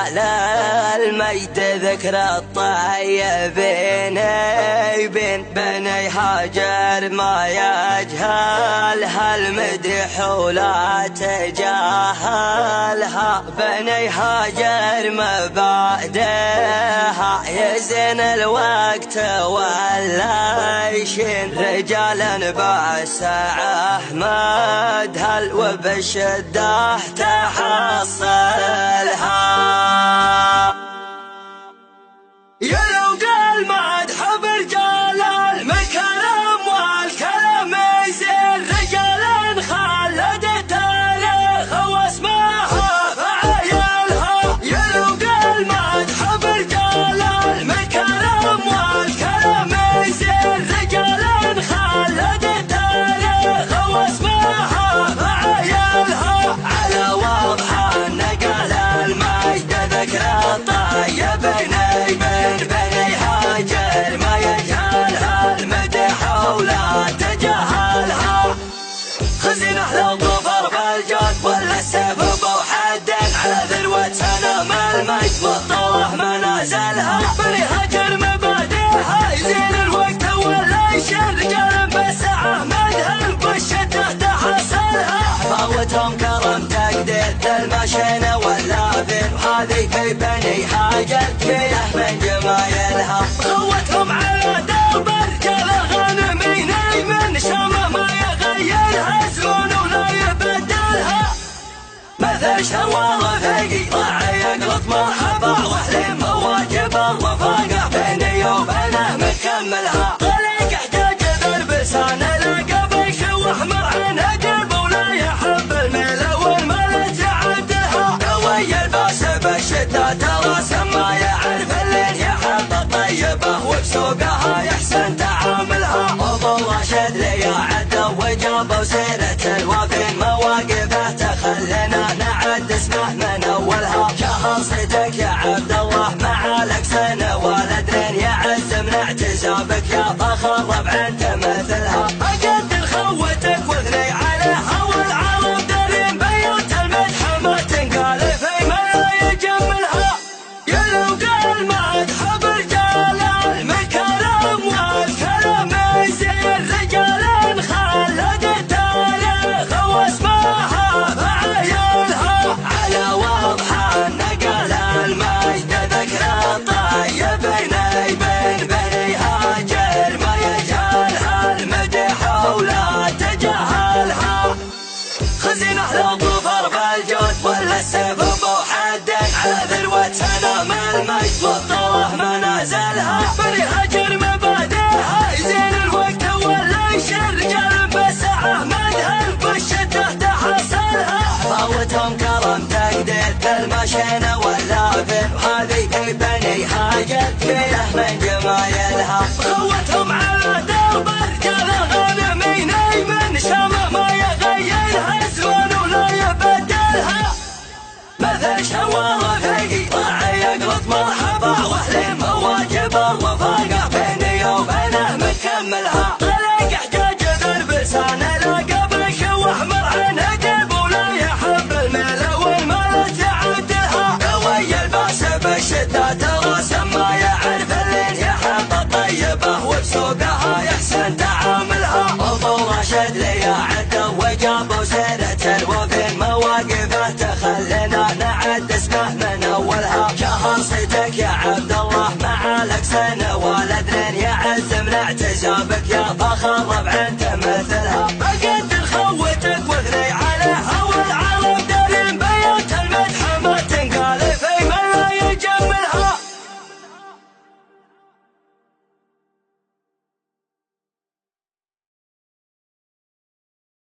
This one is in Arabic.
رجال المجد ذكر الطيبين بين بني هاجر ما يجهل هالمدح ولا تجاهلها بني هاجر ما بعدها يزن الوقت ولا يشين رجالا باسع احمد هل وبالشده تحصلها يا لو قال مدح برجال المكرم والكلام يزين رجالا خلد تاريخ واسمها فعيالها يا لو قال مدح برجال المكرم والكلام يزين رجالا خلد تاريخ واسمها فعيالها على وضحها نقل المجد ذكر الطيبين بني هاجر ما يجهلها المدح ولا تجاهلها خزينة للظفر بالجود ولا السيف بوحد على ذروة سنام المجد والطوح منازلها بني هاجر مبادئها يزين الوقت ولا يشن رجال بسعة مدهن بالشدة تحصلها فاوتهم كرم تقدير المشين واللافين وهذه في بني هاجر كله من جمايلها قوتهم على درب رجال غانمين من شامه ما يغيرها زون ولا يبدلها مثل شوال فقي راعي يقلط مرحبا واحلم بواجب الرفاقه بيني وبينه مكملها طريق احتاج ذربسان لقى بيشوح مرعن قلب ولا يحب الميل والمال تعدلها قوي الباس بالشده ترى ما يعرف اللين يحب الطيبه وبسوقها يحسن تعاملها ابو راشد لي عدى وجاب وسيره الوافين مواقفه تخلينا نعد اسمه من اولها شهر صيتك يا عبد الله مع لك سنه ولدين يعز من اعتزابك يا فخر ربع انت مثلها اقدر خوتك واثني عليها والعرب دارين بيوت المدح ما تنقال في ما يجملها يا لو قال مدح برجال المكرم والكلام يزين رجالا خلد تاريخ واسمها فعيالها على وضحها نقل المجد ذكر الطيبين بين بني هاجر ما يجهلها المدح ولا تجاهلها خزينة للظفر بالجود ولا السيف بوحد على ذروة سنام المجد والطوح منازلها بني هاجر مبادئها يزين الوقت ولا يشن رجال بسعة مدهن بالشدة تحصلها فاوتهم كرم تقدير المشين واللافين وهذه في بني هاجر كله من جمايلها قوتهم على درب رجال غانمين من شامه ما يغيرها زمان ولا يبدلها مثل شوال فقي راعي يقلط مرحبا واحلم بواجب الرفاقه بيني وبينه مكملها طريق احتاج ذربسان لقى بيشوح مرعن قلب ولا يحب الميل والمال تعدلها قوي الباس بالشده ترى ما يعرف اللين يحب الطيبه وبسوقها يحسن تعاملها ابو راشد لي عدى وجاب وسيره الوفين مواقفه تخلينا نعد اسمه من اولها شهر صيتك يا عبد الله مع لك سنه ولدين يعز من اعتزابك يا فخر ربع انت مثلها